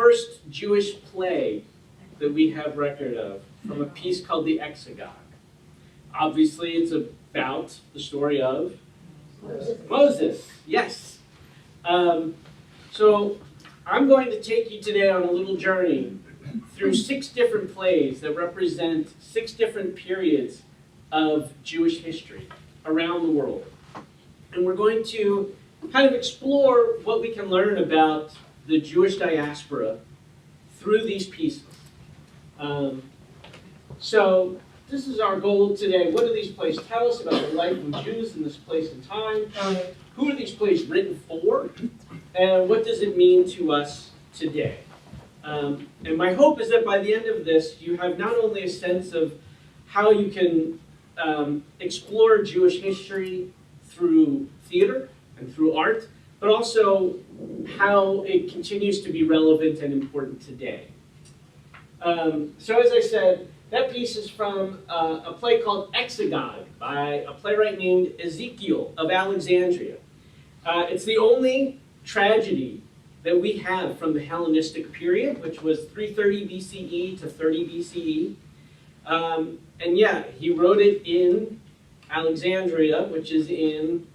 first Jewish play that we have record of from a piece called the Exegog. Obviously, it's about the story of Moses. Yes. So I'm going to take you today on a little journey through 6 different plays that represent 6 different periods of Jewish history around the world. And we're going to kind of explore what we can learn about the Jewish diaspora through these pieces. So this is our goal today. What do these plays tell us about the life of Jews in this place and time? Who are these plays written for? And what does it mean to us today? And my hope is that by the end of this, you have not only a sense of how you can explore Jewish history through theater and through art, but also how it continues to be relevant and important today. So as I said, that piece is from a play called Exegog by a playwright named Ezekiel of Alexandria. It's the only tragedy that we have from the Hellenistic period, which was 330 BCE to 30 BCE. And yeah, he wrote it in Alexandria, which is in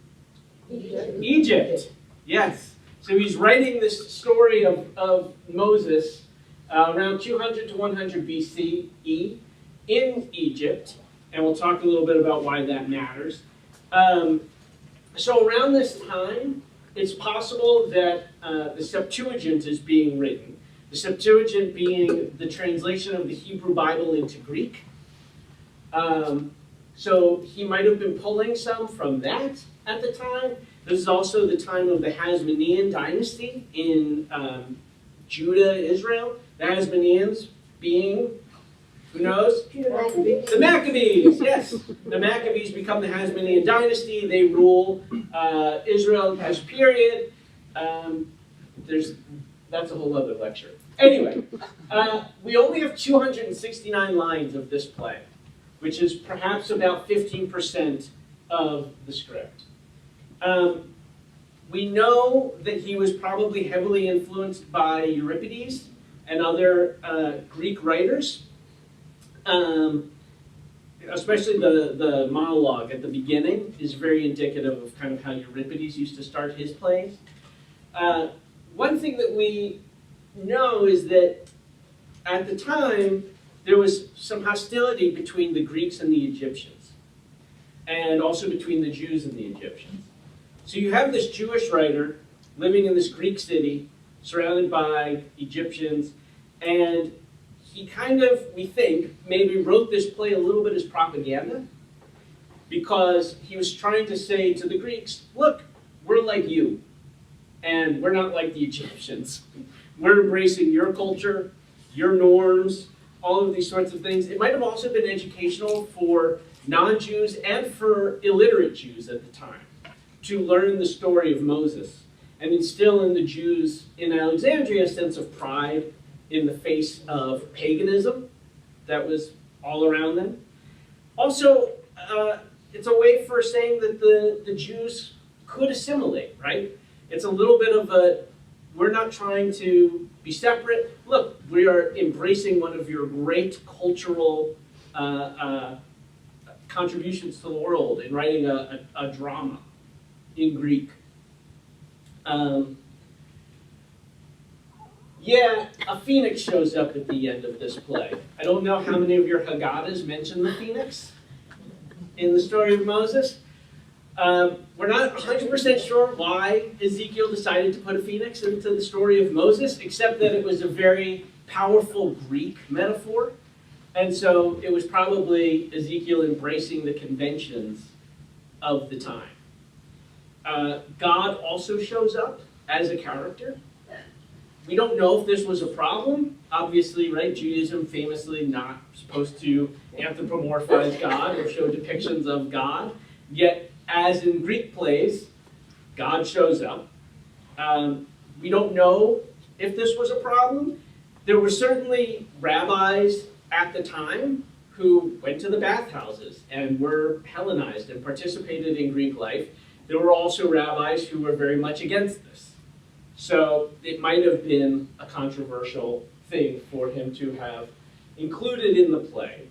Egypt. Yes. So he's writing this story of Moses around 200 to 100 BCE in Egypt, and we'll talk a little bit about why that matters. So around this time, it's possible that the Septuagint is being written. The Septuagint being the translation of the Hebrew Bible into Greek. So he might have been pulling some from that at the time. This is also the time of the Hasmonean dynasty in Judah, Israel. The Hasmoneans being, who knows? The Maccabees, yes. The Maccabees become the Hasmonean dynasty. They rule Israel in this period. That's a whole other lecture. Anyway, we only have 269 lines of this play, which is perhaps about 15% of the script. We know that he was probably heavily influenced by Euripides and other Greek writers, especially the monologue at the beginning is very indicative of kind of how Euripides used to start his plays. One thing that we know is that at the time, there was some hostility between the Greeks and the Egyptians, and also between the Jews and the Egyptians. So you have this Jewish writer living in this Greek city, surrounded by Egyptians, and he kind of, we think, maybe wrote this play a little bit as propaganda, because he was trying to say to the Greeks, look, we're like you, and we're not like the Egyptians. We're embracing your culture, your norms, all of these sorts of things. It might have also been educational for non-Jews and for illiterate Jews at the time to learn the story of Moses and instill in the Jews in Alexandria a sense of pride in the face of paganism that was all around them. Also, it's a way for saying that the Jews could assimilate, right? It's a little bit of a, we're not trying to be separate. Look, we are embracing one of your great cultural contributions to the world in writing a drama in Greek. Yeah, a phoenix shows up at the end of this play. I don't know how many of your Haggadahs mention the phoenix in the story of Moses. We're not 100% sure why Ezekiel decided to put a phoenix into the story of Moses, except that it was a very powerful Greek metaphor. And so it was probably Ezekiel embracing the conventions of the time. God also shows up as a character. We don't know if this was a problem. Obviously, right, Judaism famously not supposed to anthropomorphize God or show depictions of God. Yet, as in Greek plays, God shows up. We don't know if this was a problem. There were certainly rabbis at the time who went to the bathhouses and were Hellenized and participated in Greek life. There were also rabbis who were very much against this. So it might have been a controversial thing for him to have included in the play.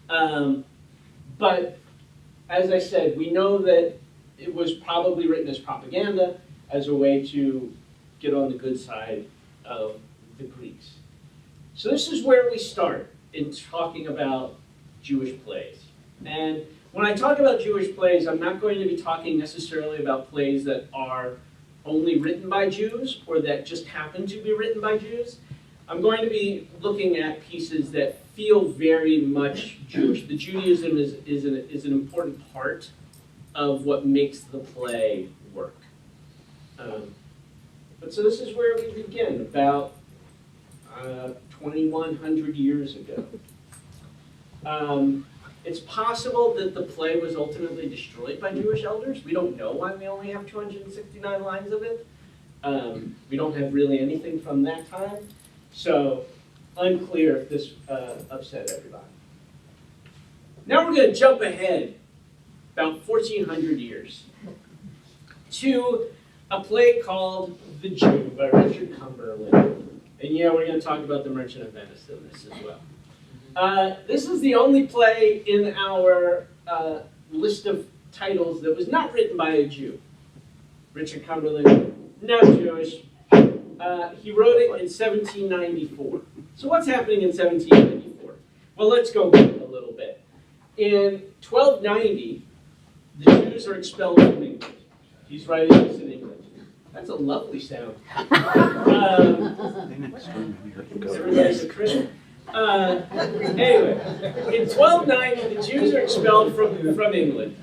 But as I said, we know that it was probably written as propaganda, as a way to get on the good side of the Greeks. So this is where we start in talking about Jewish plays. And when I talk about Jewish plays, I'm not going to be talking necessarily about plays that are only written by Jews or that just happen to be written by Jews. I'm going to be looking at pieces that feel very much Jewish. The Judaism is an important part of what makes the play work. But so this is where we begin, about 2,100 years ago. It's possible that the play was ultimately destroyed by Jewish elders. We don't know why we only have 269 lines of it. We don't have really anything from that time. So unclear if this upset everybody. Now we're going to jump ahead about 1,400 years to a play called The Jew by Richard Cumberland. And yeah, we're going to talk about The Merchant of Venice in this as well. This is the only play in our list of titles that was not written by a Jew. Richard Cumberland, not Jewish. He wrote it in 1794. So what's happening in 1794? Well, let's go back a little bit. In 1290, the Jews are expelled from England. He's writing this in England. That's a lovely sound. Everybody's a critic. Anyway, in 1290, the Jews are expelled from England.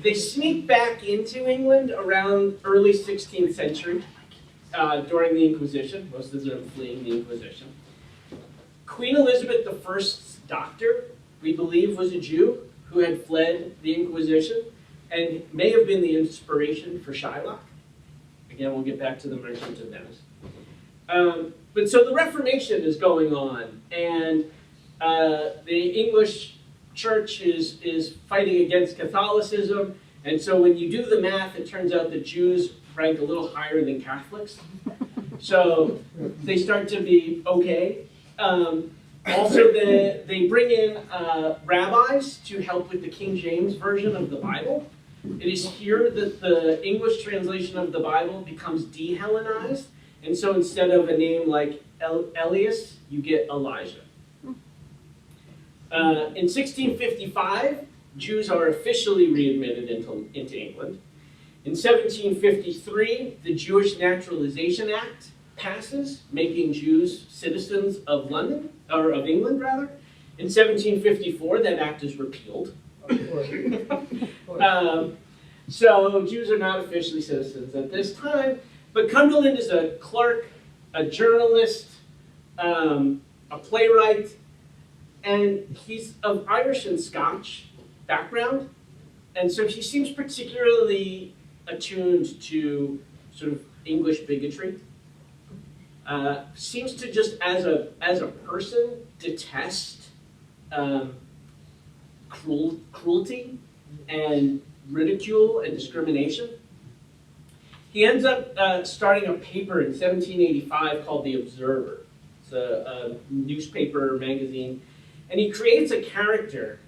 They sneak back into England around early 16th century during the Inquisition, most of them fleeing the Inquisition. Queen Elizabeth I's doctor, we believe, was a Jew who had fled the Inquisition and may have been the inspiration for Shylock. Again, we'll get back to The Merchant of Venice. But so the Reformation is going on, and the English church is fighting against Catholicism, and so when you do the math, it turns out that Jews rank a little higher than Catholics. So they start to be okay. Also, they bring in rabbis to help with the King James Version of the Bible. It is here that the English translation of the Bible becomes de-Hellenized. And so instead of a name like Elias, you get Elijah. In 1655, Jews are officially readmitted into England. In 1753, the Jewish Naturalization Act passes, making Jews citizens of London, or of England rather. In 1754, that act is repealed. So Jews are not officially citizens at this time. But Cumberland is a clerk, a journalist, a playwright, and he's of Irish and Scotch background. And so he seems particularly attuned to sort of English bigotry. Seems to just, as a person, detest cruelty and ridicule and discrimination. He ends up starting a paper in 1785 called The Observer. It's a newspaper magazine. And he creates a character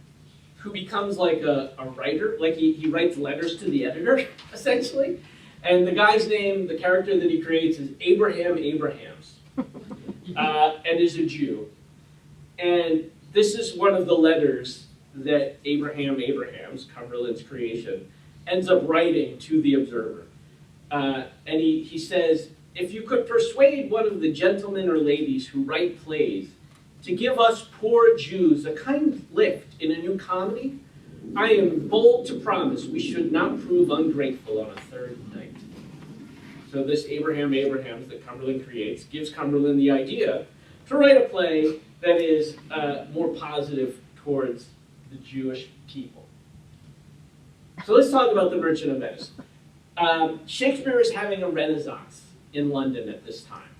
who becomes like a writer, like he writes letters to the editor, essentially. And the guy's name, the character that he creates, is Abraham Abrahams, and is a Jew. And this is one of the letters that Abraham Abrahams, Cumberland's creation, ends up writing to The Observer. And he says, if you could persuade one of the gentlemen or ladies who write plays to give us poor Jews a kind lift in a new comedy, I am bold to promise we should not prove ungrateful on a third night. So this Abraham Abrahams that Cumberland creates gives Cumberland the idea to write a play that is more positive towards the Jewish people. So let's talk about The Merchant of Venice. Shakespeare is having a renaissance in London at this time.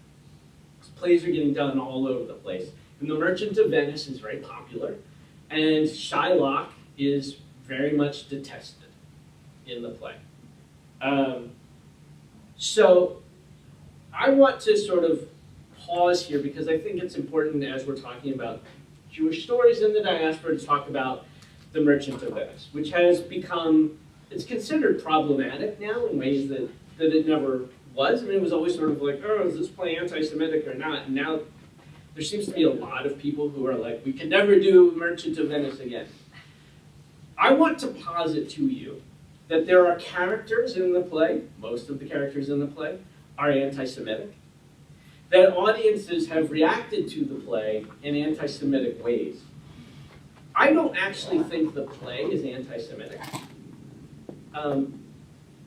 Plays are getting done all over the place. And The Merchant of Venice is very popular. And Shylock is very much detested in the play. So I want to sort of pause here because I think it's important as we're talking about Jewish stories in the diaspora to talk about The Merchant of Venice, which has become, it's considered problematic now in ways that it never was. I mean, it was always sort of like, oh, is this play anti-Semitic or not? And now there seems to be a lot of people who are like, we can never do Merchant of Venice again. I want to posit to you that there are characters in the play, most of the characters in the play are anti-Semitic, that audiences have reacted to the play in anti-Semitic ways. I don't actually think the play is anti-Semitic.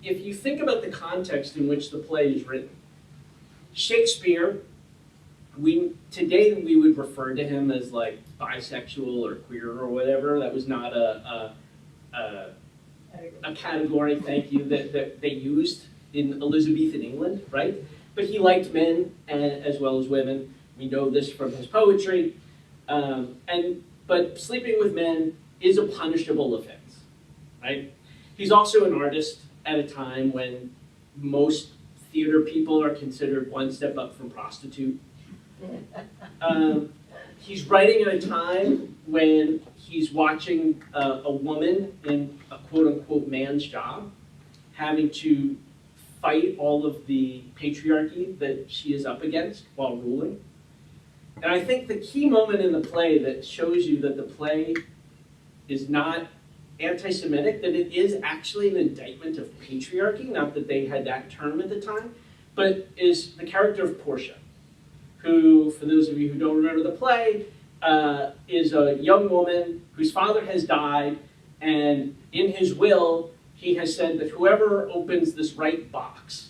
If you think about the context in which the play is written, Shakespeare, today we would refer to him as like bisexual or queer or whatever. That was not a category, thank you, that they used in Elizabethan England, right? But he liked men as well as women. We know this from his poetry. But sleeping with men is a punishable offense, right? He's also an artist at a time when most theater people are considered one step up from prostitute. He's writing at a time when he's watching a woman in a quote-unquote man's job having to fight all of the patriarchy that she is up against while ruling. And I think the key moment in the play that shows you that the play is not anti-Semitic, that it is actually an indictment of patriarchy, not that they had that term at the time, but is the character of Portia, who, for those of you who don't remember the play, is a young woman whose father has died, and in his will, he has said that whoever opens this right box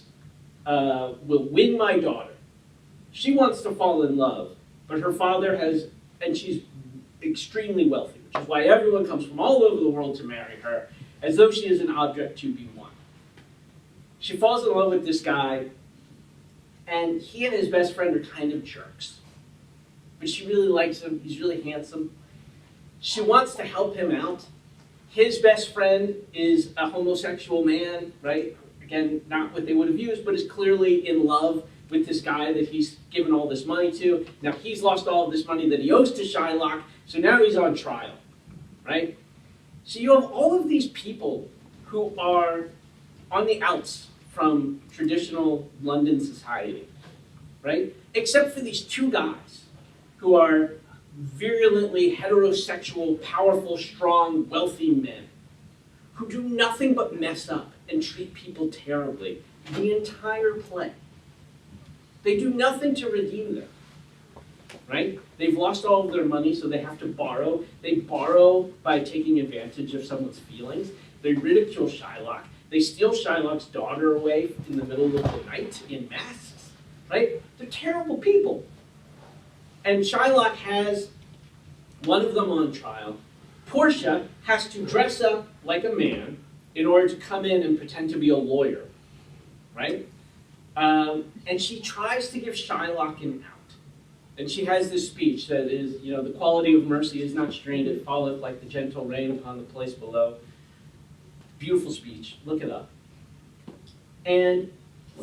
will win my daughter. She wants to fall in love, but her father has, and she's extremely wealthy, which is why everyone comes from all over the world to marry her, as though she is an object to be won. She falls in love with this guy, and he and his best friend are kind of jerks. But she really likes him, he's really handsome. She wants to help him out. His best friend is a homosexual man, right? Again, not what they would have used, but is clearly in love with this guy that he's given all this money to. Now he's lost all of this money that he owes to Shylock, so now he's on trial, right? So you have all of these people who are on the outs from traditional London society, right? Except for these two guys who are virulently heterosexual, powerful, strong, wealthy men who do nothing but mess up and treat people terribly the entire play. They do nothing to redeem them, right? They've lost all of their money, so they have to borrow. They borrow by taking advantage of someone's feelings. They ridicule Shylock. They steal Shylock's daughter away in the middle of the night in masks, right? They're terrible people. And Shylock has one of them on trial. Portia has to dress up like a man in order to come in and pretend to be a lawyer, right? And she tries to give Shylock an out. And she has this speech that is, the quality of mercy is not strained, it falleth like the gentle rain upon the place below. Beautiful speech, look it up. And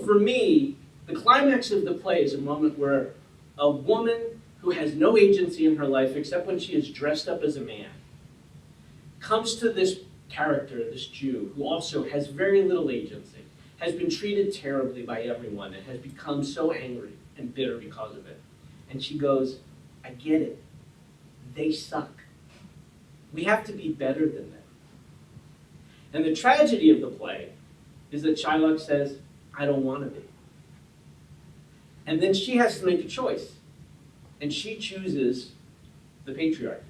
for me, the climax of the play is a moment where a woman who has no agency in her life except when she is dressed up as a man comes to this character, this Jew, who also has very little agency, has been treated terribly by everyone, and has become so angry and bitter because of it. And she goes, I get it. They suck. We have to be better than them. And the tragedy of the play is that Shylock says, I don't want to be. And then she has to make a choice. And she chooses the patriarchy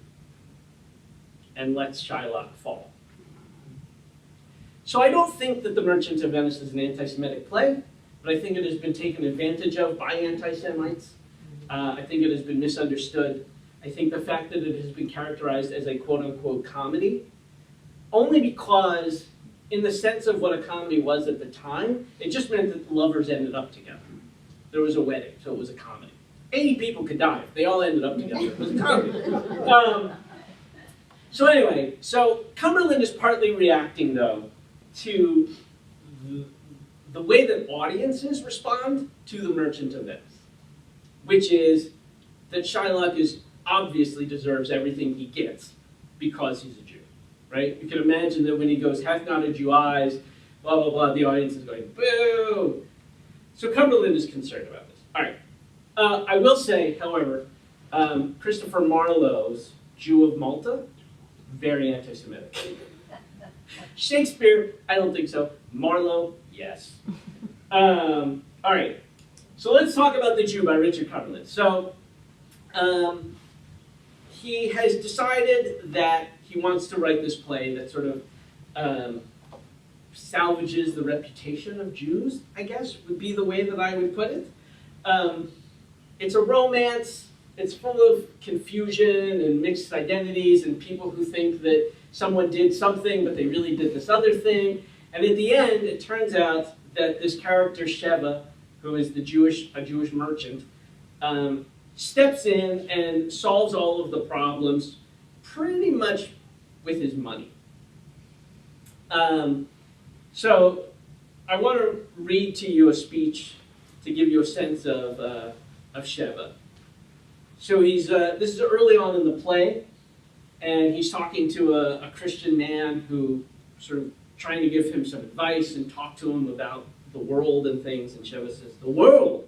and lets Shylock fall. So I don't think that The Merchant of Venice is an anti-Semitic play, but I think it has been taken advantage of by anti-Semites. I think it has been misunderstood. I think the fact that it has been characterized as a quote-unquote comedy, only because in the sense of what a comedy was at the time, it just meant that the lovers ended up together. There was a wedding, so it was a comedy. 80 people could die if they all ended up together. It was a comedy. So anyway, so Cumberland is partly reacting, though, to the way that audiences respond to the Merchant of Venice, which is that Shylock obviously deserves everything he gets because he's a Jew, right? You can imagine that when he goes, "Hath not a Jew eyes," blah, blah, blah, the audience is going, boo! So Cumberland is concerned about this. All right. I will say, however, Christopher Marlowe's Jew of Malta, very anti-Semitic. Shakespeare, I don't think so. Marlowe, yes. All right. So let's talk about The Jew by Richard Cumberland. So he has decided that he wants to write this play that sort of salvages the reputation of Jews, I guess, would be the way that I would put it. It's a romance. It's full of confusion and mixed identities and people who think that someone did something, but they really did this other thing. And at the end, it turns out that this character, Sheva, who is a Jewish merchant, steps in and solves all of the problems pretty much with his money. So I want to read to you a speech to give you a sense of Sheva. So this is early on in the play, and he's talking to a Christian man who sort of trying to give him some advice and talk to him about the world and things. And Sheva says, the world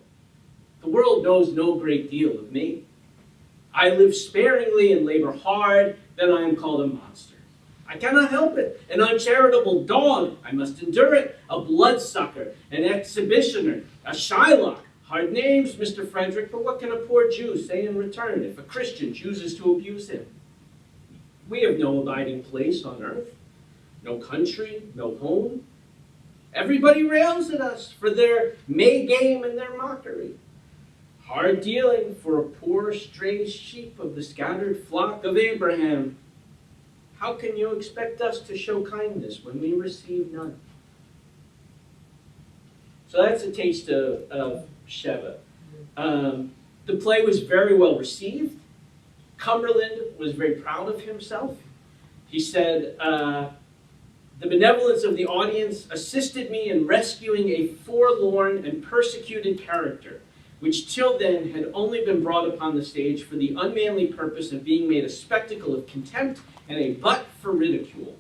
knows no great deal of me. I live sparingly and labor hard, then I am called a monster. I cannot help it. An uncharitable dog, I must endure it. A bloodsucker, an exhibitioner, a Shylock. Hard names, Mr. Frederick, but what can a poor Jew say in return if a Christian chooses to abuse him? We have no abiding place on earth, no country, no home. Everybody rails at us for their May game and their mockery. Hard dealing for a poor stray sheep of the scattered flock of Abraham. How can you expect us to show kindness when we receive none? So that's a taste of Sheva. The play was very well received. Cumberland was very proud of himself. He said, the benevolence of the audience assisted me in rescuing a forlorn and persecuted character, which till then had only been brought upon the stage for the unmanly purpose of being made a spectacle of contempt and a butt for ridicule.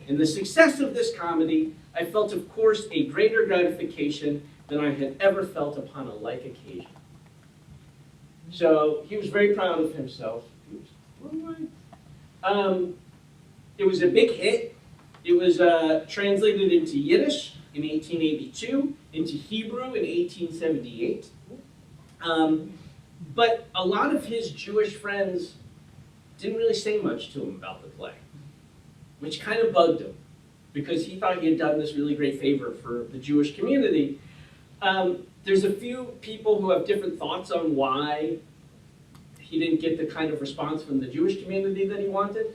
In the success of this comedy, I felt, of course, a greater gratification than I had ever felt upon a like occasion. So he was very proud of himself. It was a big hit. It was translated into Yiddish in 1882, into Hebrew in 1878. But a lot of his Jewish friends didn't really say much to him about the play, which kind of bugged him, because he thought he had done this really great favor for the Jewish community. There's a few people who have different thoughts on why he didn't get the kind of response from the Jewish community that he wanted.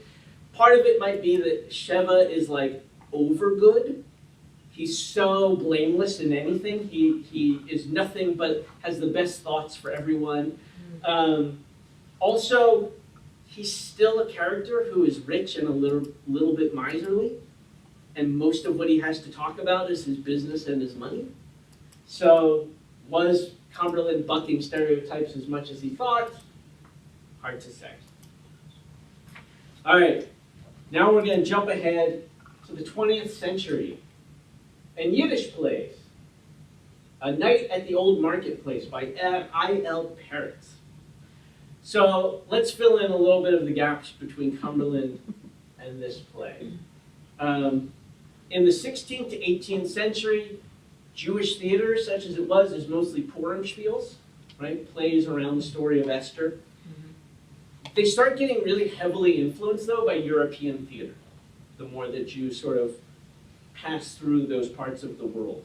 Part of it might be that Sheva is like over good. He's so blameless in anything. He is nothing but has the best thoughts for everyone. Also, he's still a character who is rich and a little bit miserly. And most of what he has to talk about is his business and his money. So was Cumberland bucking stereotypes as much as he thought? Hard to say. All right, now we're going to jump ahead to the 20th century and Yiddish plays. A Night at the Old Marketplace by I.L. Peretz. So let's fill in a little bit of the gaps between Cumberland and this play. In the 16th to 18th century, Jewish theater, such as it was, is mostly Purimspiels, right? Plays around the story of Esther. They start getting really heavily influenced, though, by European theater, the more that Jews sort of pass through those parts of the world.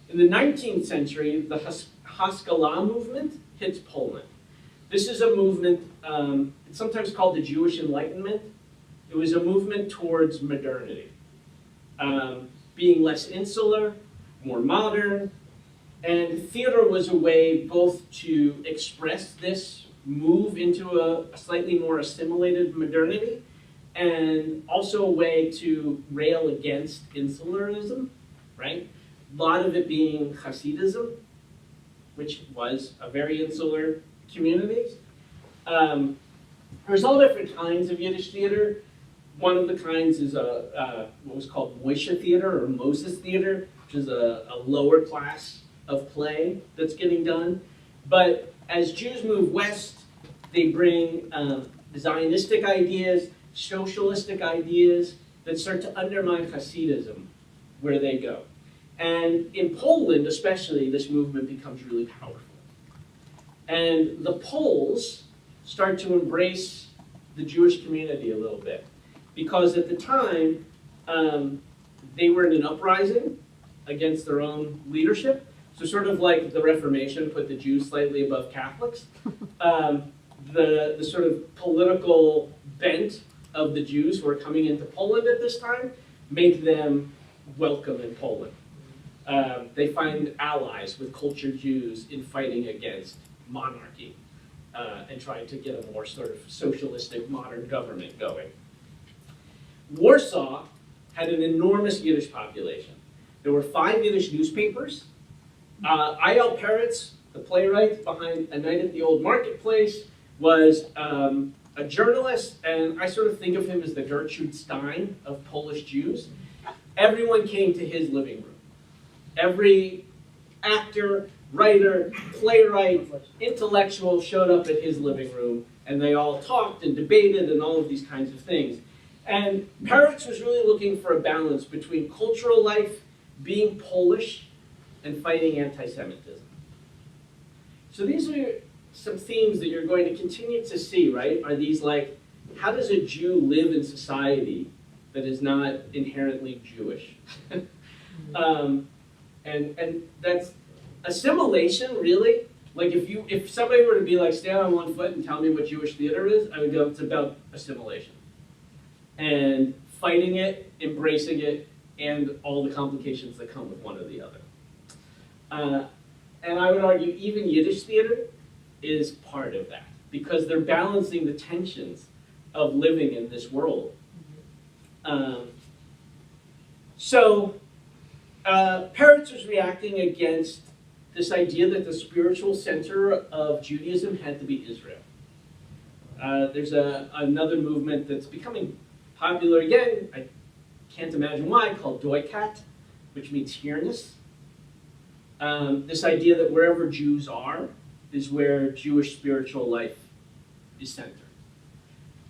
In the 19th century, the Haskalah movement hits Poland. This is a movement, it's sometimes called the Jewish Enlightenment. It was a movement towards modernity, being less insular, more modern, and theater was a way both to express this move into a slightly more assimilated modernity, and also a way to rail against insularism, right? a lot of it being Hasidism, which was a very insular community. There's all different kinds of Yiddish theater. One of the kinds is what was called Moshe theater or Moses theater, which is a lower class of play that's getting done. But as Jews move west, they bring Zionistic ideas, socialistic ideas that start to undermine Hasidism where they go. And in Poland especially, this movement becomes really powerful. And the Poles start to embrace the Jewish community a little bit. Because at the time, they were in an uprising against their own leadership. So sort of like the Reformation put the Jews slightly above Catholics. The sort of political bent of the Jews who are coming into Poland at this time make them welcome in Poland. They find allies with cultured Jews in fighting against monarchy and trying to get a more sort of socialistic modern government going. Warsaw had an enormous Yiddish population. There were 5 Yiddish newspapers. I.L. Peretz, the playwright behind A Night at the Old Marketplace, was a journalist, and I sort of think of him as the Gertrude Stein of Polish Jews. Everyone came to his living room. Every actor, writer, playwright, intellectual showed up at his living room, and they all talked and debated and all of these kinds of things. And Peretz was really looking for a balance between cultural life, being Polish, and fighting anti-Semitism. So these are some themes that you're going to continue to see, right? Are these like, how does a Jew live in society that is not inherently Jewish? And that's assimilation, really. Like if somebody were to be like, stand on one foot and tell me what Jewish theater is, I would go, it's about assimilation. And fighting it, embracing it, and all the complications that come with one or the other. And I would argue even Yiddish theater is part of that, because they're balancing the tensions of living in this world. Peretz was reacting against this idea that the spiritual center of Judaism had to be Israel. There's another movement that's becoming popular again, I can't imagine why, called Doikat, which means here-ness. This idea that wherever Jews are is where Jewish spiritual life is centered.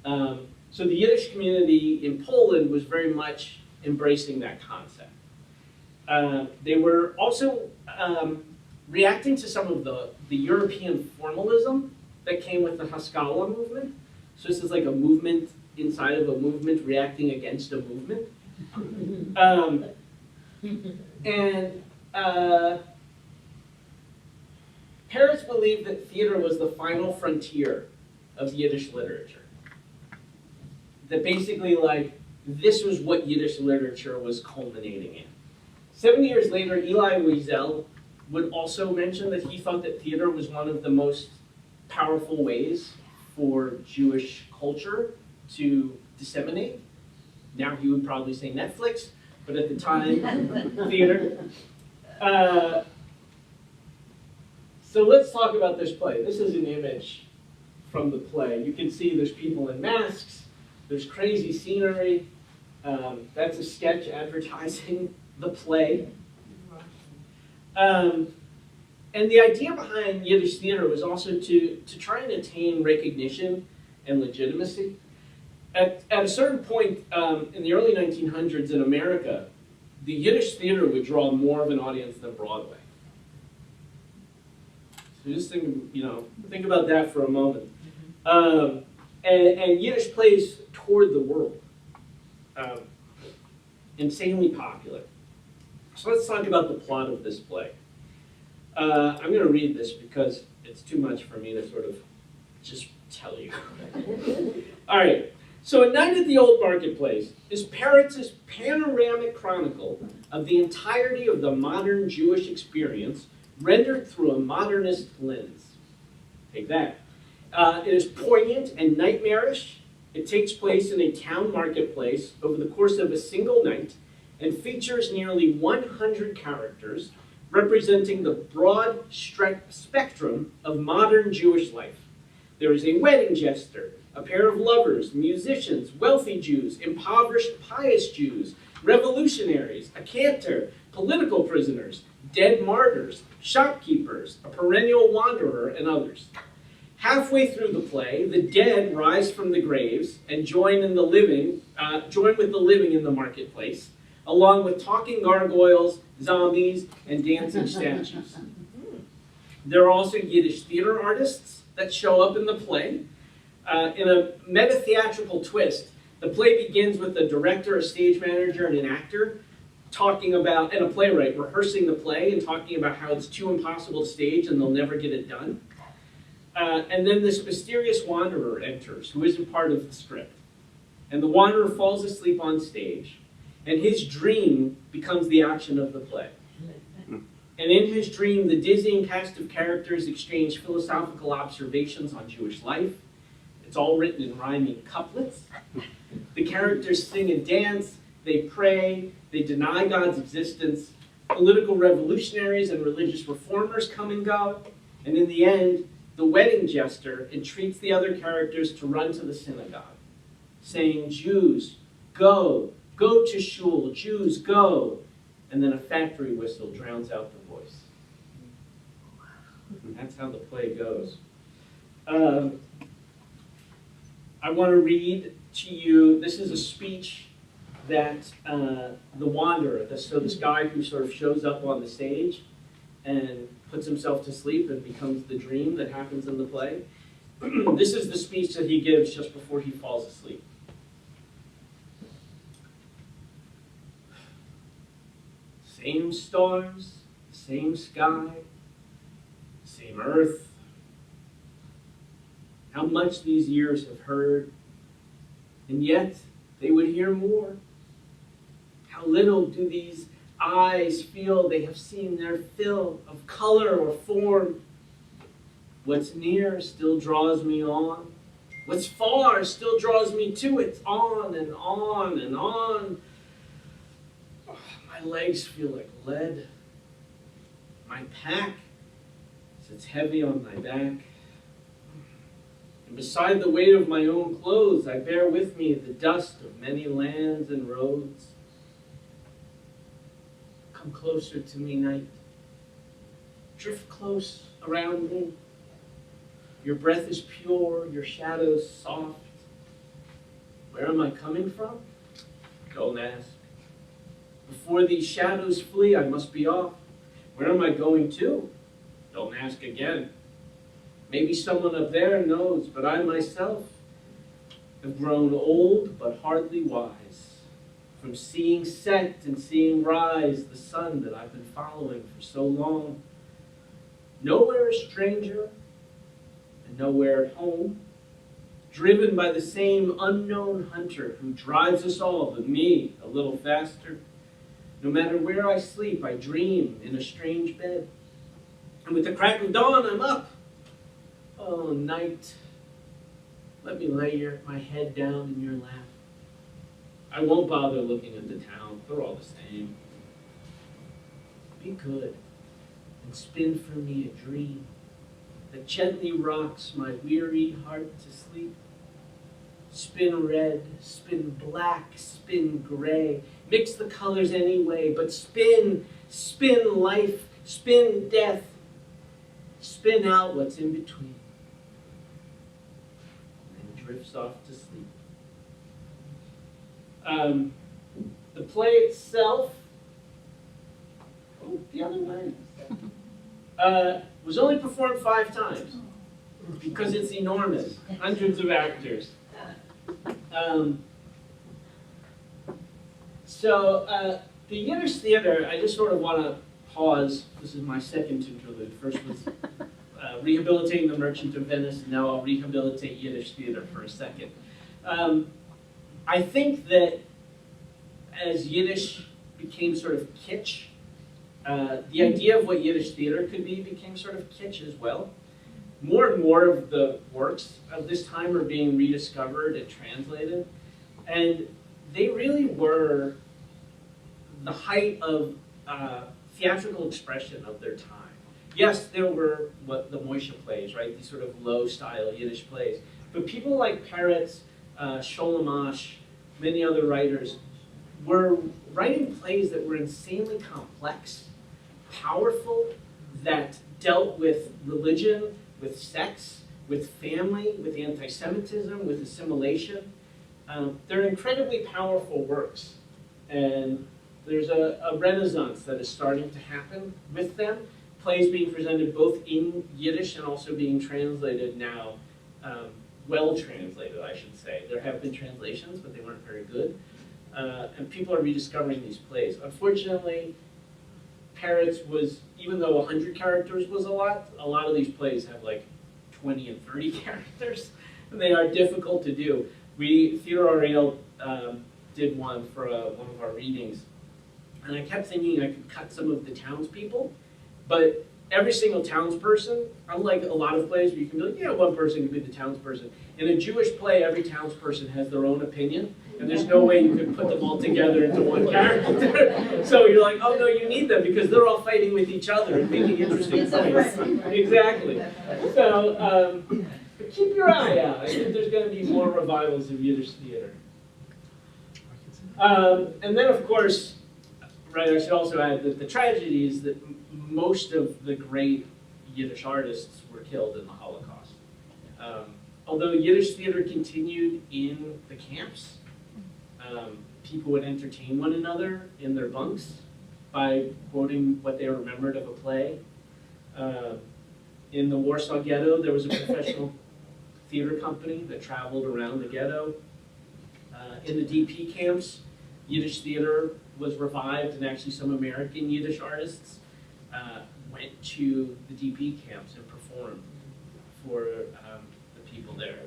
So the Yiddish community in Poland was very much embracing that concept. They were also reacting to some of the European formalism that came with the Haskalah movement. So this is like a movement inside of a movement reacting against a movement. Peretz believed that theater was the final frontier of Yiddish literature. That basically, like, this was what Yiddish literature was culminating in. 7 years later, Elie Wiesel would also mention that he thought that theater was one of the most powerful ways for Jewish culture to disseminate. Now he would probably say Netflix, but at the time, theater. So let's talk about this play. This is an image from the play. You can see there's people in masks, there's crazy scenery. That's a sketch advertising the play. And the idea behind Yiddish theater was also to try and attain recognition and legitimacy. At a certain point in the early 1900s in America, the Yiddish theater would draw more of an audience than Broadway. So just think about that for a moment. And Yiddish plays toured the world. Insanely popular. So let's talk about the plot of this play. I'm going to read this because it's too much for me to sort of just tell you. All right. So A Night at the Old Marketplace is Peretz's panoramic chronicle of the entirety of the modern Jewish experience rendered through a modernist lens. Take that. It is poignant and nightmarish. It takes place in a town marketplace over the course of a single night, and features nearly 100 characters representing the broad spectrum of modern Jewish life. There is a wedding jester, a pair of lovers, musicians, wealthy Jews, impoverished pious Jews, revolutionaries, a cantor, political prisoners, dead martyrs, shopkeepers, a perennial wanderer, and others. Halfway through the play, the dead rise from the graves and join with the living in the marketplace, along with talking gargoyles, zombies, and dancing statues. There are also Yiddish theater artists that show up in the play. In a meta-theatrical twist, the play begins with a director, a stage manager, and an actor talking about, and a playwright rehearsing the play and talking about how it's too impossible to stage and they'll never get it done. And then this mysterious wanderer enters, who isn't part of the script. And the wanderer falls asleep on stage, and his dream becomes the action of the play. And in his dream, the dizzying cast of characters exchange philosophical observations on Jewish life. It's all written in rhyming couplets. The characters sing and dance, they pray, they deny God's existence. Political revolutionaries and religious reformers come and go. And in the end, the wedding jester entreats the other characters to run to the synagogue, saying, "Jews, go, go to shul, Jews, go." And then a factory whistle drowns out the voice. And that's how the play goes. I want to read to you, this is a speech that the wanderer, so this guy who sort of shows up on the stage and puts himself to sleep and becomes the dream that happens in the play. This is the speech that he gives just before he falls asleep. Same stars, same sky, same earth. How much these ears have heard, and yet they would hear more. How little do these eyes feel they have seen their fill of color or form. What's near still draws me on. What's far still draws me to it, on and on and on. Oh, my legs feel like lead. My pack sits heavy on my back. And beside the weight of my own clothes, I bear with me the dust of many lands and roads. Come closer to me, night. Drift close around me. Your breath is pure, your shadows soft. Where am I coming from? Don't ask. Before these shadows flee, I must be off. Where am I going to? Don't ask again. Maybe someone up there knows, but I myself have grown old but hardly wise, from seeing set and seeing rise the sun that I've been following for so long. Nowhere a stranger, and nowhere at home, driven by the same unknown hunter who drives us all, but me a little faster. No matter where I sleep, I dream in a strange bed. And with the crack of dawn, I'm up. Oh, night, let me lay my head down in your lap. I won't bother looking at the town. They're all the same. Be good and spin for me a dream that gently rocks my weary heart to sleep. Spin red, spin black, spin gray. Mix the colors anyway, but spin, spin life, spin death. Spin out what's in between. And drifts off to sleep. The play itself, the other way, was only performed 5 times because it's enormous, hundreds of actors. The Yiddish theater, I just sort of want to pause. This is my second interlude. First was rehabilitating the Merchant of Venice, and now I'll rehabilitate Yiddish theater for a second. I think that as Yiddish became sort of kitsch, the idea of what Yiddish theater could be became sort of kitsch as well. More and more of the works of this time are being rediscovered and translated, and they really were the height of theatrical expression of their time. Yes, there were what the Moishe plays, right? These sort of low-style Yiddish plays. But people like Peretz, Sholem Asch, many other writers were writing plays that were insanely complex, powerful, that dealt with religion, with sex, with family, with anti-Semitism, with assimilation. They're incredibly powerful works. And there's a renaissance that is starting to happen with them. Plays being presented both in Yiddish and also being translated now, well translated, I should say. There have been translations, but they weren't very good. And people are rediscovering these plays. Unfortunately, Peretz was, even though 100 characters was a lot of these plays have like 20 and 30 characters, and they are difficult to do. Theatre Ariel did one for one of our readings, and I kept thinking I could cut some of the townspeople, but every single townsperson, unlike a lot of plays where you can be like, yeah, one person can be the townsperson. In a Jewish play, every townsperson has their own opinion, and there's no way you could put them all together into one character. So you're like, oh no, you need them because they're all fighting with each other and making interesting points. Exactly. So but keep your eye out. I think there's going to be more revivals of Yiddish theater. And then, of course, right, I should also add that the tragedy is that most of the great Yiddish artists were killed in the Holocaust. Although Yiddish theater continued in the camps, people would entertain one another in their bunks by quoting what they remembered of a play. In the Warsaw Ghetto, there was a professional theater company that traveled around the ghetto. In the DP camps, Yiddish theater was revived, and actually some American Yiddish artists went to the DP camps and performed for the people there.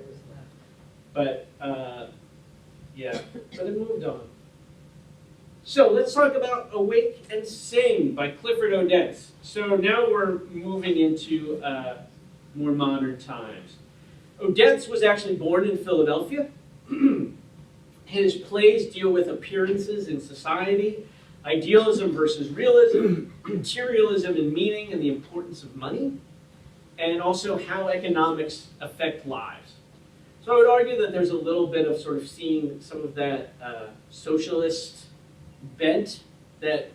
But yeah, but it moved on. So let's talk about Awake and Sing by Clifford Odets. So now we're moving into more modern times. Odets was actually born in Philadelphia. His plays deal with appearances in society, idealism versus realism, materialism and meaning, and the importance of money, and also how economics affect lives. So I would argue that there's a little bit of sort of seeing some of that socialist bent that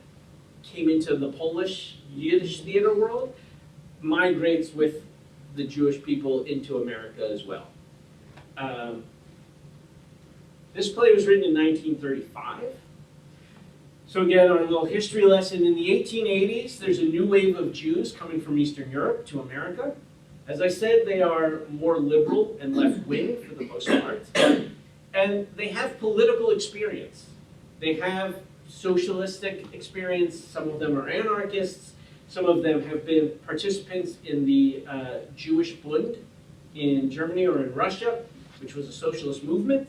came into the Polish Yiddish theater world, migrates with the Jewish people into America as well. This play was written in 1935. So again, our little history lesson, in the 1880s, there's a new wave of Jews coming from Eastern Europe to America. As I said, they are more liberal and left-wing for the most part. And they have political experience. They have socialistic experience. Some of them are anarchists. Some of them have been participants in the Jewish Bund in Germany or in Russia, which was a socialist movement.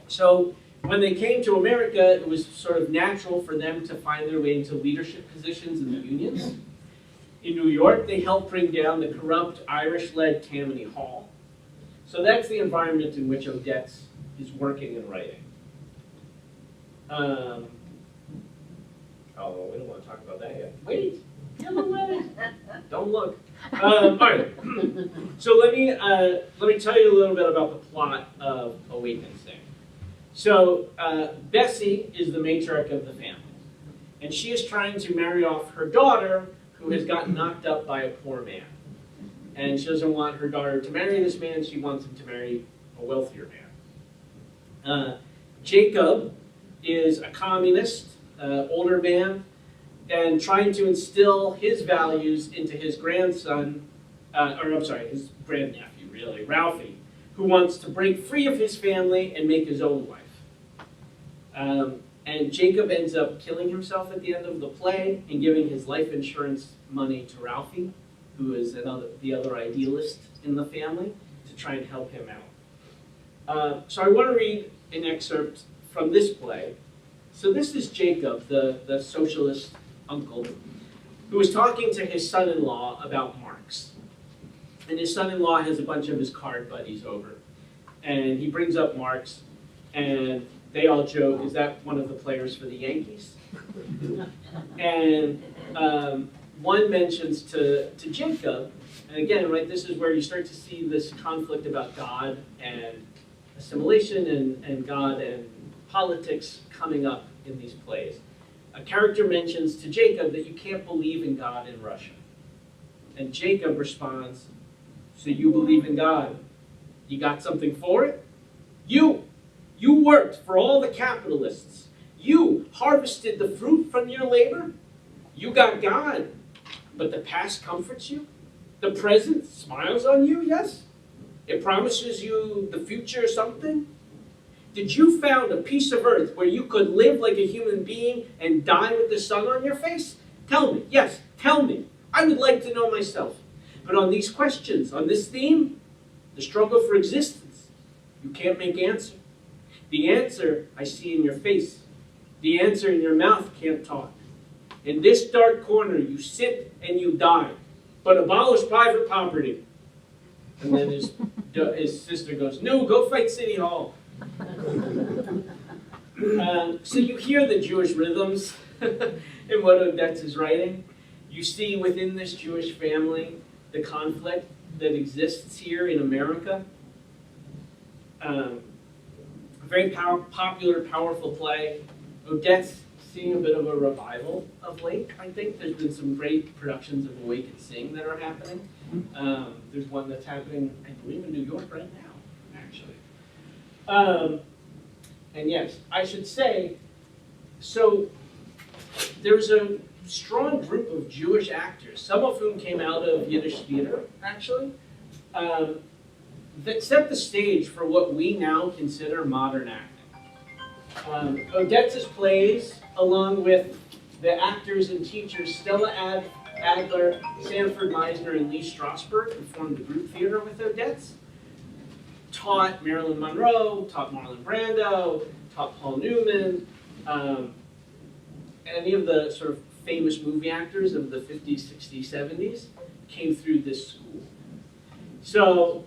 So when they came to America, it was sort of natural for them to find their way into leadership positions in the unions. In New York, they helped bring down the corrupt Irish-led Tammany Hall. So that's the environment in which Odets is working and writing. Oh, we don't want to talk about that yet. Wait, get away. Don't look. All right. So let me tell you a little bit about the plot of Awake and Sing. So Bessie is the matriarch of the family, and she is trying to marry off her daughter, who has gotten knocked up by a poor man. And she doesn't want her daughter to marry this man, she wants him to marry a wealthier man. Jacob is a communist, older man, and trying to instill his values into his grandson, his grandnephew, really, Ralphie, who wants to break free of his family and make his own life. And Jacob ends up killing himself at the end of the play and giving his life insurance money to Ralphie, who is the other idealist in the family, to try and help him out. So I want to read an excerpt from this play. So this is Jacob, the socialist uncle, who was talking to his son-in-law about Marx. And his son-in-law has a bunch of his card buddies over. And he brings up Marx, and they all joke, is that one of the players for the Yankees? And one mentions to Jacob, and again, right, this is where you start to see this conflict about God and assimilation and God and politics coming up in these plays. A character mentions to Jacob that you can't believe in God in Russia. And Jacob responds, so you believe in God? You got something for it? You worked for all the capitalists. You harvested the fruit from your labor. You got God. But the past comforts you? The present smiles on you, yes? It promises you the future or something? Did you found a piece of earth where you could live like a human being and die with the sun on your face? Tell me, yes, tell me. I would like to know myself. But on these questions, on this theme, the struggle for existence, you can't make answer. The answer I see in your face. The answer in your mouth can't talk. In this dark corner, you sit and you die. But abolish private property. And then his sister goes, no, go fight City Hall. So you hear the Jewish rhythms in what Odets is writing. You see within this Jewish family the conflict that exists here in America. A very popular, powerful play. Odette's seeing a bit of a revival of late, I think. There's been some great productions of Awake and Sing that are happening. There's one that's happening, I believe, in New York right now, actually. And yes, I should say, so there's a strong group of Jewish actors, some of whom came out of Yiddish theater, actually, that set the stage for what we now consider modern acting. Odette's plays, along with the actors and teachers Stella Adler, Sanford Meisner, and Lee Strasberg, who formed the group theater with Odette's, taught Marilyn Monroe, taught Marlon Brando, taught Paul Newman, any of the sort of famous movie actors of the 50s, 60s, 70s came through this school. So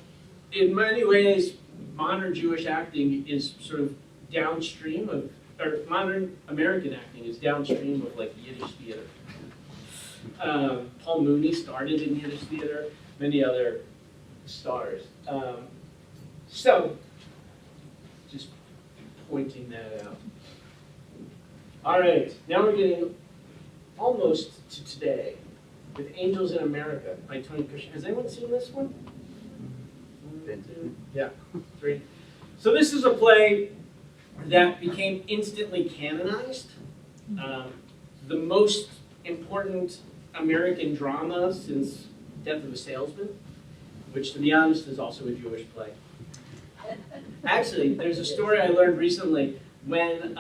in many ways, modern Jewish acting is sort of downstream of, or modern American acting is downstream of like Yiddish theater. Paul Mooney started in Yiddish theater, many other stars. So, just pointing that out. All right, now we're getting almost to today with Angels in America by Tony Kushner. Has anyone seen this one? 1, 2, yeah, 3. So this is a play that became instantly canonized. The most important American drama since Death of a Salesman, which, to be honest, is also a Jewish play. Actually, there's a story I learned recently when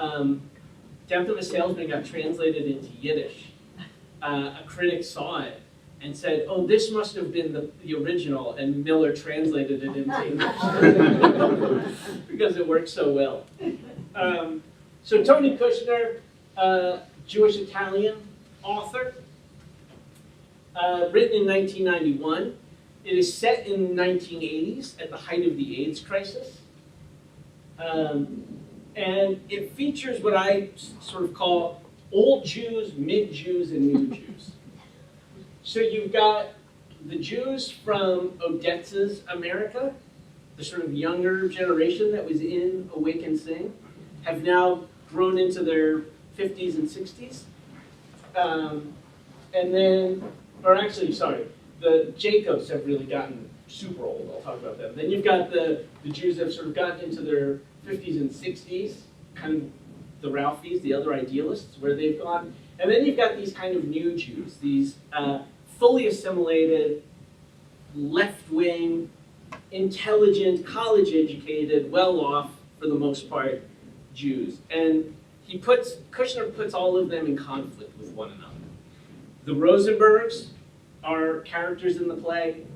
Death of a Salesman got translated into Yiddish. A critic saw it and said, oh, this must have been the original, and Miller translated it into English because it worked so well. So Tony Kushner, Jewish-Italian author, written in 1991. It is set in the 1980s at the height of the AIDS crisis. And it features what I sort of call old Jews, mid-Jews, and new Jews. So you've got the Jews from Odette's America, the sort of younger generation that was in Awake and Sing, have now grown into their 50s and 60s. And then, or actually, sorry, the Jacobs have really gotten super old. I'll talk about them. Then you've got the Jews that have sort of gotten into their 50s and 60s, kind of the Ralphies, the other idealists, where they've gone. And then you've got these kind of new Jews, these fully assimilated, left-wing, intelligent, college-educated, well-off, for the most part, Jews. And Kushner puts all of them in conflict with one another. The Rosenbergs are characters in the play.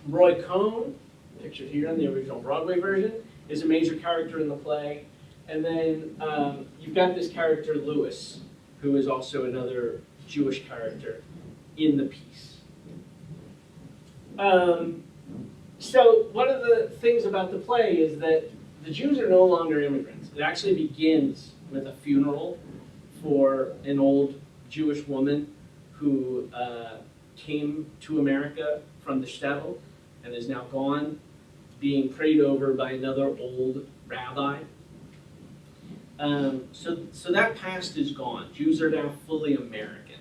Roy Cohn, pictured here in the original Broadway version, is a major character in the play. And then you've got this character, Lewis, who is also another Jewish character in the piece. So one of the things about the play is that the Jews are no longer immigrants. It actually begins with a funeral for an old Jewish woman who came to America from the shtetl and is now gone, being prayed over by another old rabbi. So that past is gone. Jews are now fully American.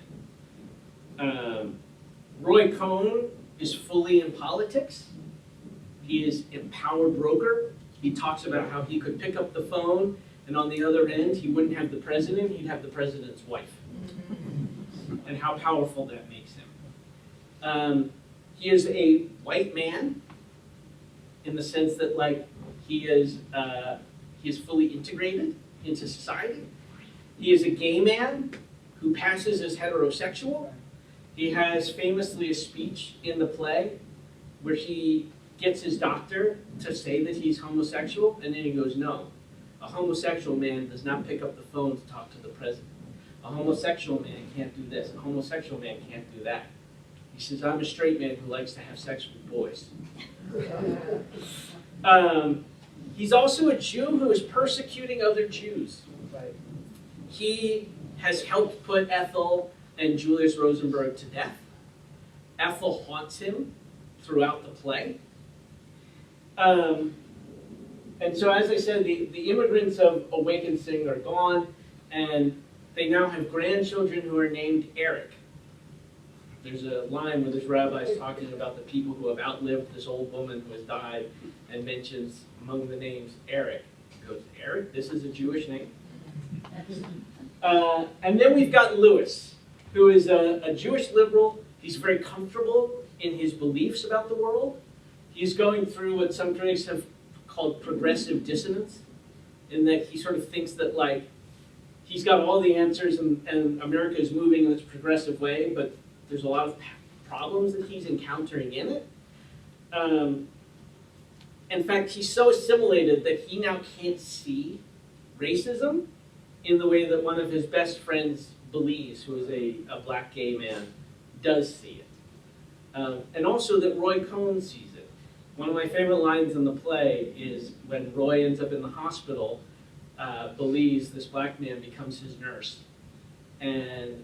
Roy Cohn is fully in politics. He is a power broker. He talks about how he could pick up the phone, and on the other end, he wouldn't have the president, he'd have the president's wife. And how powerful that makes him. He is a white man, in the sense that, like, he is fully integrated into society. He is a gay man who passes as heterosexual. He has famously a speech in the play where he gets his doctor to say that he's homosexual, and then he goes, no, a homosexual man does not pick up the phone to talk to the president. A homosexual man can't do this. A homosexual man can't do that. He says, I'm a straight man who likes to have sex with boys. He's also a Jew who is persecuting other Jews. He has helped put Ethel and Julius Rosenberg to death. Ethel haunts him throughout the play. And so, as I said, the immigrants of Wyomissing are gone, and they now have grandchildren who are named Eric. There's a line where this rabbi is talking about the people who have outlived this old woman who has died, and mentions among the names Eric. He goes, Eric? This is a Jewish name? And then we've got Lewis, who is a Jewish liberal. He's very comfortable in his beliefs about the world. He's going through what some critics have called progressive dissonance, in that he sort of thinks that, like, he's got all the answers and America is moving in this progressive way, but there's a lot of problems that he's encountering in it. In fact, he's so assimilated that he now can't see racism in the way that one of his best friends, Belize, who is a black gay man, does see it. And also that Roy Cohn sees it. One of my favorite lines in the play is when Roy ends up in the hospital, Belize, this black man, becomes his nurse. And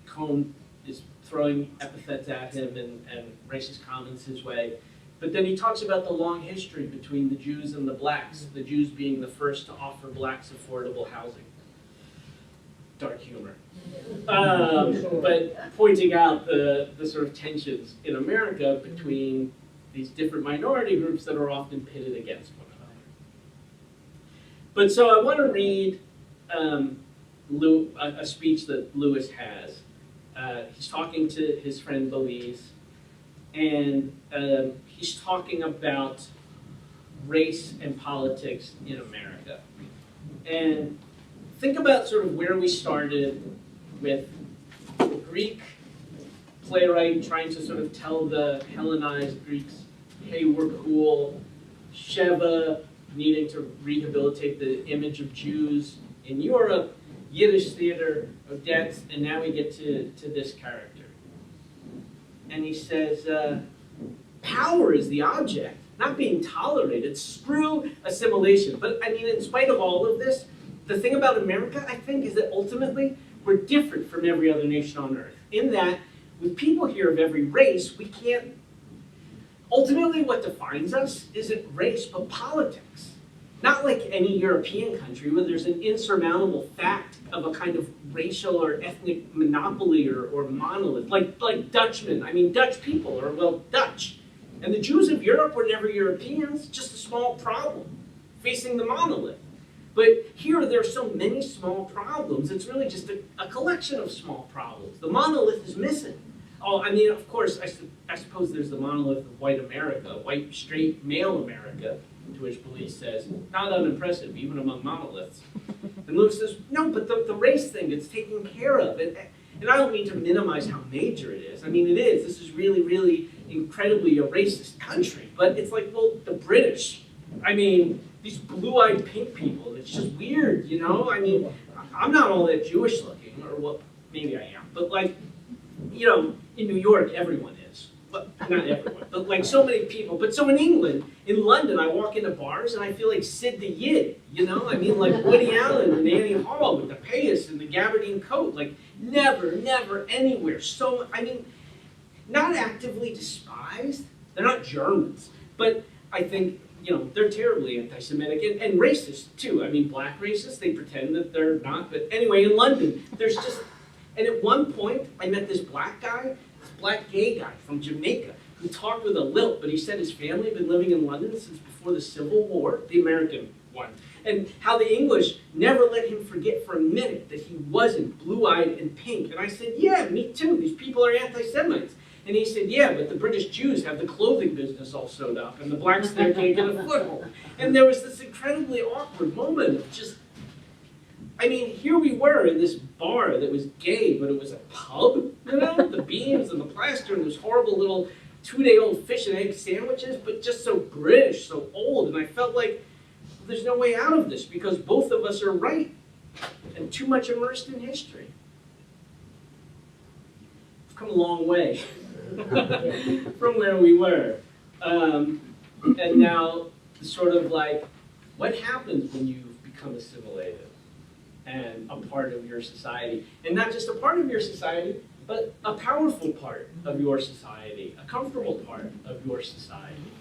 Cohn is throwing epithets at him and racist comments his way. But then he talks about the long history between the Jews and the blacks, the Jews being the first to offer blacks affordable housing. Dark humor. But pointing out the sort of tensions in America between these different minority groups that are often pitted against one another. But so I want to read a speech that Lewis has. He's talking to his friend Belize, and he's talking about race and politics in America. And think about sort of where we started with the Greek playwright trying to sort of tell the Hellenized Greeks, hey, we're cool. Sheva needing to rehabilitate the image of Jews in Europe. Yiddish theater, Odette, and now we get to this character. And he says, power is the object, not being tolerated. Screw assimilation. But I mean, in spite of all of this, the thing about America, I think, is that ultimately we're different from every other nation on earth. In that, with people here of every race, we can't... Ultimately, what defines us isn't race, but politics. Not like any European country where there's an insurmountable fact of a kind of racial or ethnic monopoly or monolith. Like Dutchmen. I mean, Dutch people are, well, Dutch. And the Jews of Europe were never Europeans, just a small problem facing the monolith. But here, there are so many small problems. It's really just a collection of small problems. The monolith is missing. Oh, I mean, of course, I suppose there's the monolith of white America, white, straight, male America, to which Belize says, not unimpressive, even among monoliths. And Lewis says, no, but the race thing, it's taken care of. And I don't mean to minimize how major it is. I mean, it is. This is really, really incredibly a racist country. But it's like, well, the British, I mean, these blue-eyed pink people, it's just weird, you know? I mean, I'm not all that Jewish looking, or well, maybe I am. But like, you know, in New York, everyone is. well, not everyone, but like so many people. But so in England, in London, I walk into bars and I feel like Sid the Yid, you know? I mean, like Woody Allen and Annie Hall with the payas and the gabardine coat. Like, never, never, anywhere. So, I mean, not actively despised. They're not Germans. But I think, you know, they're terribly anti-Semitic and racist, too. I mean, black racists, they pretend that they're not. But anyway, in London, there's just... And at one point, I met this black guy, this black gay guy from Jamaica, who talked with a lilt, but he said his family had been living in London since before the Civil War, the American one, and how the English never let him forget for a minute that he wasn't blue-eyed and pink. And I said, yeah, me too, these people are anti-Semites. And he said, yeah, but the British Jews have the clothing business all sewed up, and the blacks there can't get a foothold. And there was this incredibly awkward moment of just, I mean, here we were in this bar that was gay, but it was a pub, you know, the beams and the plaster and those horrible little 2-day-old fish and egg sandwiches, but just so British, so old. And I felt like, well, there's no way out of this because both of us are right and too much immersed in history. We've come a long way from where we were. And now, sort of like, what happens when you become assimilated and a part of your society? And not just a part of your society, but a powerful part of your society, a comfortable part of your society.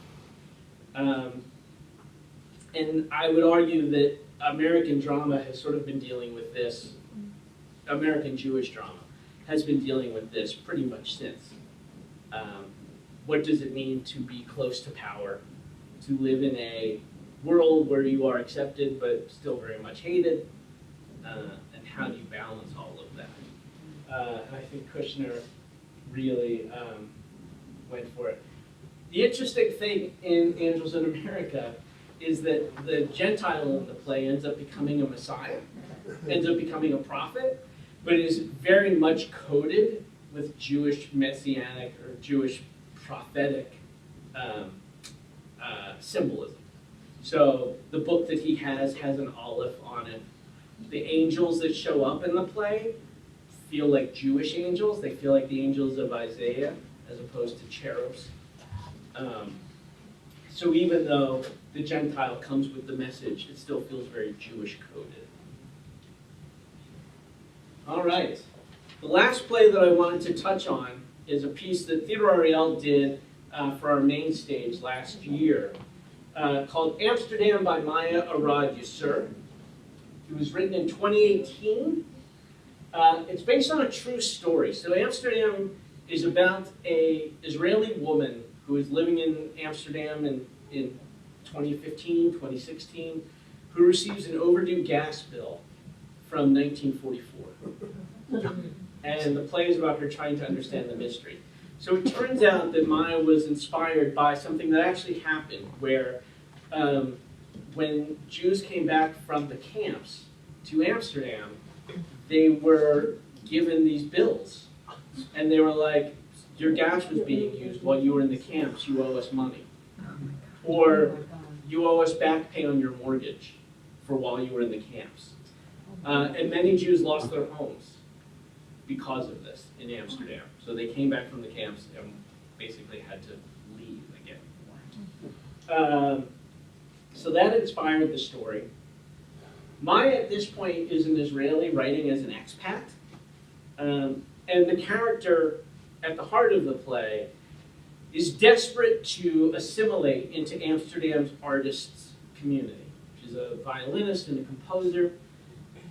And I would argue that American drama has sort of been dealing with this, American Jewish drama has been dealing with this pretty much since. What does it mean to be close to power, to live in a world where you are accepted but still very much hated? And how do you balance all of that? And I think Kushner really went for it. The interesting thing in Angels in America is that the Gentile in the play ends up becoming a Messiah, ends up becoming a prophet, but is very much coded with Jewish messianic or Jewish prophetic symbolism. So the book that he has an olive on it. The angels that show up in the play feel like Jewish angels. They feel like the angels of Isaiah as opposed to cherubs. So even though the Gentile comes with the message, it still feels very Jewish coded. All right. The last play that I wanted to touch on is a piece that Theatre Ariel did for our main stage last year called Amsterdam by Maya Arad Yusur. It was written in 2018. It's based on a true story. So Amsterdam is about an Israeli woman who is living in Amsterdam in 2015, 2016, who receives an overdue gas bill from 1944. And the play is about her trying to understand the mystery. So it turns out that Maya was inspired by something that actually happened where when Jews came back from the camps to Amsterdam, they were given these bills. And they were like, your gas was being used while you were in the camps, you owe us money. Or you owe us back pay on your mortgage for while you were in the camps. And many Jews lost their homes because of this in Amsterdam. So they came back from the camps and basically had to leave again. So that inspired the story. Maya at this point is an Israeli writing as an expat. And the character at the heart of the play is desperate to assimilate into Amsterdam's artists community. She's a violinist and a composer.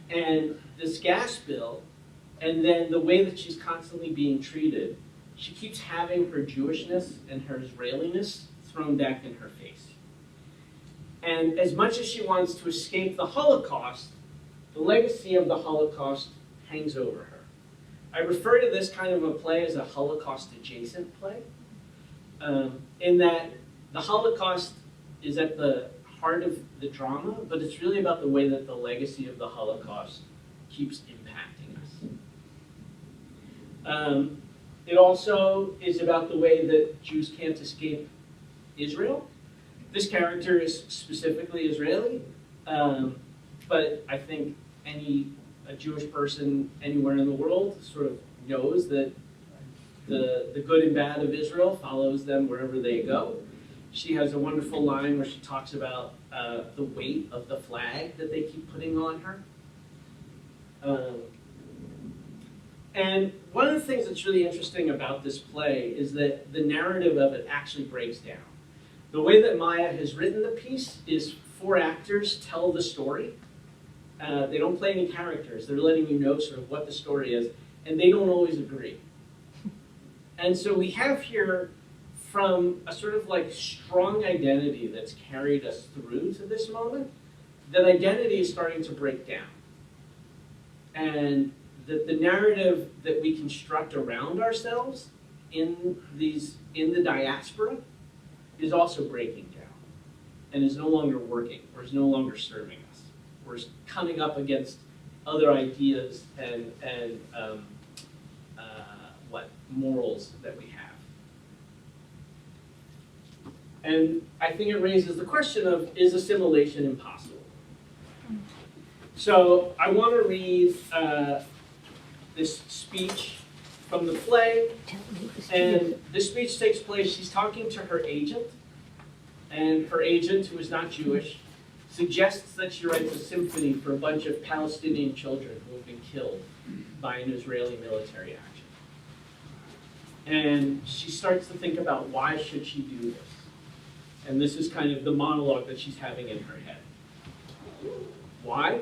And this gas bill, and then the way that she's constantly being treated, she keeps having her Jewishness and her Israeliness thrown back in her face. And as much as she wants to escape the Holocaust, the legacy of the Holocaust hangs over her. I refer to this kind of a play as a Holocaust-adjacent play, in that the Holocaust is at the heart of the drama, but it's really about the way that the legacy of the Holocaust keeps impacting us. It also is about the way that Jews can't escape Israel. This character is specifically Israeli, but I think a Jewish person anywhere in the world sort of knows that the good and bad of Israel, follows them wherever they go. She has a wonderful line where she talks about the weight of the flag that they keep putting on her. And one of the things that's really interesting about this play is that the narrative of it actually breaks down. The way that Maya has written the piece is 4 actors tell the story. They don't play any characters. They're letting you know sort of what the story is, and they don't always agree. And so we have here, from a sort of like strong identity that's carried us through to this moment, that identity is starting to break down. And that the narrative that we construct around ourselves in the diaspora is also breaking down and is no longer working, or is no longer serving us, or is coming up against other ideas and morals that we have. And I think it raises the question of, is assimilation impossible? So I want to read this speech from the play, and this speech takes place, she's talking to her agent, and her agent, who is not Jewish, suggests that she writes a symphony for a bunch of Palestinian children who have been killed by an Israeli military action. And she starts to think about, why should she do this? And this is kind of the monologue that she's having in her head. Why?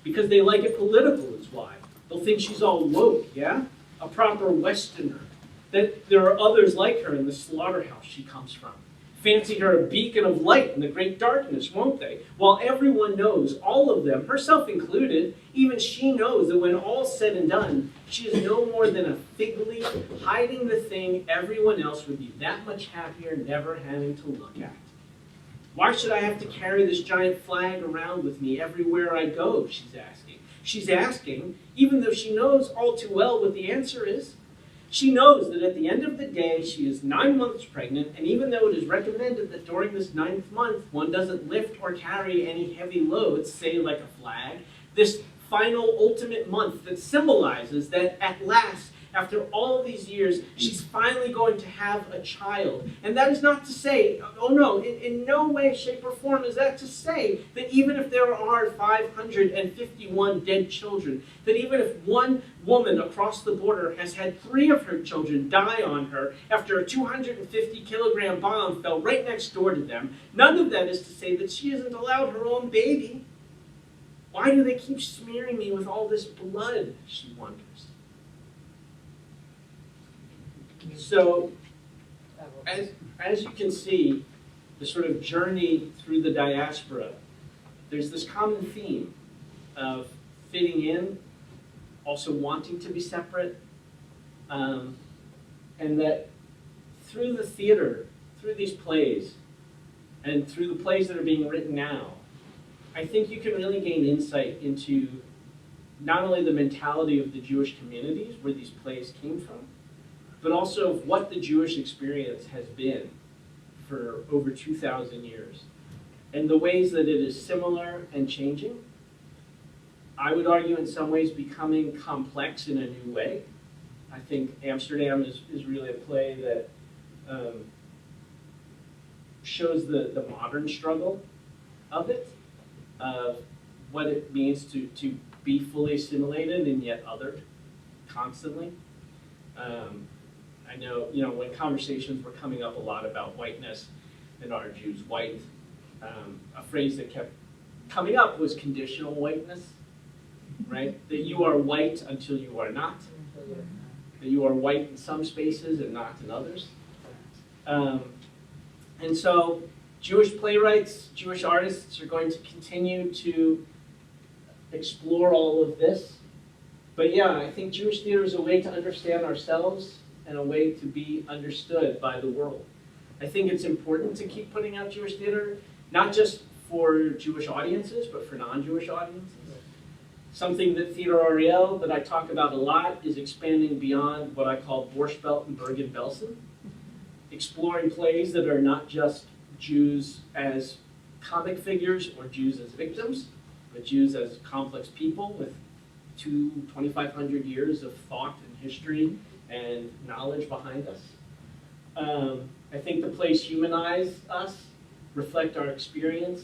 Because they like it political is why. They'll think she's all woke, yeah? A proper Westerner. That there are others like her in the slaughterhouse she comes from. Fancy her a beacon of light in the great darkness, won't they? While everyone knows, all of them, herself included, even she knows that when all's said and done, she is no more than a fig leaf hiding the thing everyone else would be that much happier never having to look at. Why should I have to carry this giant flag around with me everywhere I go, she's asking. She's asking, even though she knows all too well what the answer is. She knows that at the end of the day, she is 9 months pregnant, and even though it is recommended that during this 9th month, one doesn't lift or carry any heavy loads, say like a flag, this final ultimate month that symbolizes that at last, after all these years, she's finally going to have a child. And that is not to say, oh no, in no way, shape, or form is that to say that even if there are 551 dead children, that even if one woman across the border has had 3 of her children die on her after a 250-kilogram bomb fell right next door to them, none of that is to say that she isn't allowed her own baby. Why do they keep smearing me with all this blood, she wonders. So, as you can see, the sort of journey through the diaspora, there's this common theme of fitting in, also wanting to be separate, and that through the theater, through these plays, and through the plays that are being written now, I think you can really gain insight into not only the mentality of the Jewish communities where these plays came from, but also what the Jewish experience has been for over 2,000 years, and the ways that it is similar and changing. I would argue in some ways becoming complex in a new way. I think Amsterdam is really a play that shows the modern struggle of it, of what it means to be fully assimilated and yet othered constantly. I know, when conversations were coming up a lot about whiteness and are Jews white, a phrase that kept coming up was conditional whiteness, right? That you are white until you are not. That you are white in some spaces and not in others. And so Jewish playwrights, Jewish artists are going to continue to explore all of this. But yeah, I think Jewish theater is a way to understand ourselves and a way to be understood by the world. I think it's important to keep putting out Jewish theater, not just for Jewish audiences, but for non-Jewish audiences. Something that Theatre Ariel, that I talk about a lot, is expanding beyond what I call Borscht Belt and Bergen-Belsen, exploring plays that are not just Jews as comic figures or Jews as victims, but Jews as complex people with 2,500 years of thought and history and knowledge behind us. I think the plays humanize us, reflect our experience.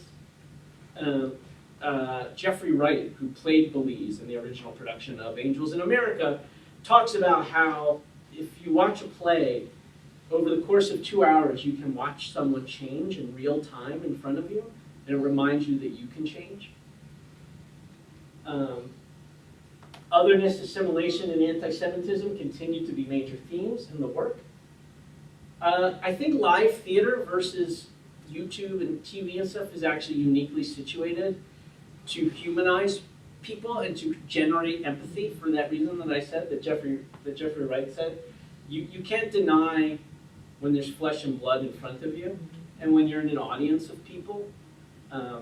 Jeffrey Wright, who played Belize in the original production of Angels in America, talks about how if you watch a play, over the course of 2 hours, you can watch someone change in real time in front of you, and it reminds you that you can change. Otherness, assimilation, and anti-Semitism continue to be major themes in the work. I think live theater versus YouTube and TV and stuff is actually uniquely situated to humanize people and to generate empathy for that reason that I said, that Jeffrey Wright said. You can't deny when there's flesh and blood in front of you, and when you're in an audience of people,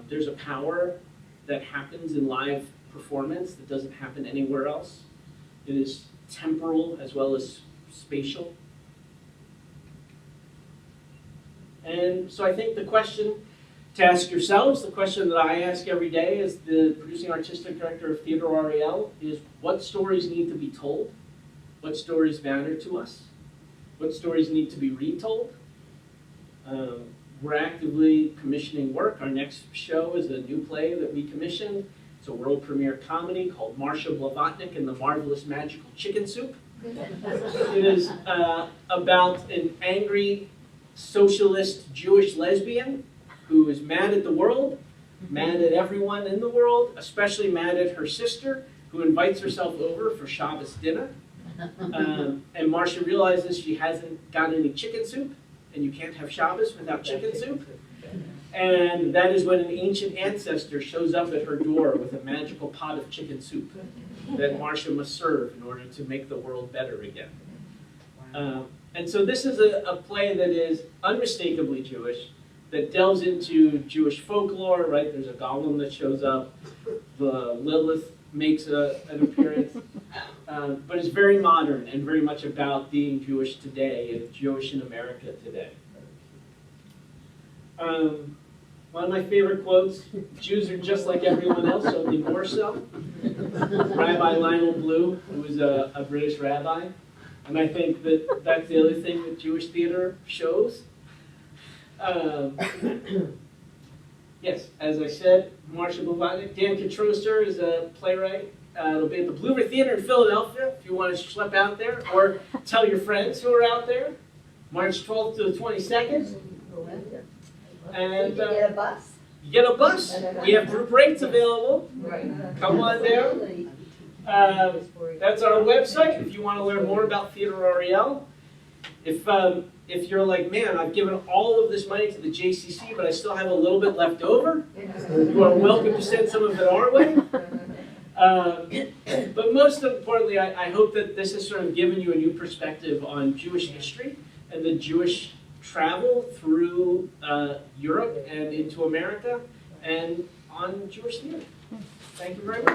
there's a power that happens in live performance that doesn't happen anywhere else. It is temporal as well as spatial. And so I think the question to ask yourselves, the question that I ask every day as the producing artistic director of Theatre Ariel, is what stories need to be told? What stories matter to us? What stories need to be retold? We're actively commissioning work. Our next show is a new play that we commissioned. It's a world premiere comedy called Berkshire Blvd and the Marvelous Magical Chicken Soup. It is about an angry socialist Jewish lesbian who is mad at the world, mad at everyone in the world, especially mad at her sister, who invites herself over for Shabbos dinner. And Marcia realizes she hasn't got any chicken soup, and you can't have Shabbos without chicken soup. And that is when an ancient ancestor shows up at her door with a magical pot of chicken soup that Marcia must serve in order to make the world better again. And so this is a play that is unmistakably Jewish, that delves into Jewish folklore, right? There's a golem that shows up, the Lilith makes an appearance, but it's very modern and very much about being Jewish today and Jewish in America today. One of my favorite quotes, Jews are just like everyone else, only more so. Rabbi Lionel Blue, who was a British rabbi. And I think that that's the other thing that Jewish theater shows. Yes, as I said, Berkshire Blvd. Dan Katroster is a playwright. It'll be at the Blvd Theatre in Philadelphia if you want to schlep out there, or tell your friends who are out there. March 12th to the 22nd. And you get a bus? You get a bus. We have group rates available. Come on down. That's our website if you want to learn more about Theatre Ariel. If you're like, man, I've given all of this money to the JCC, but I still have a little bit left over, you are welcome to send some of it our way. But most importantly, I hope that this has sort of given you a new perspective on Jewish history and the Jewish travel through Europe and into America and on Jewish theater. Thank you very much.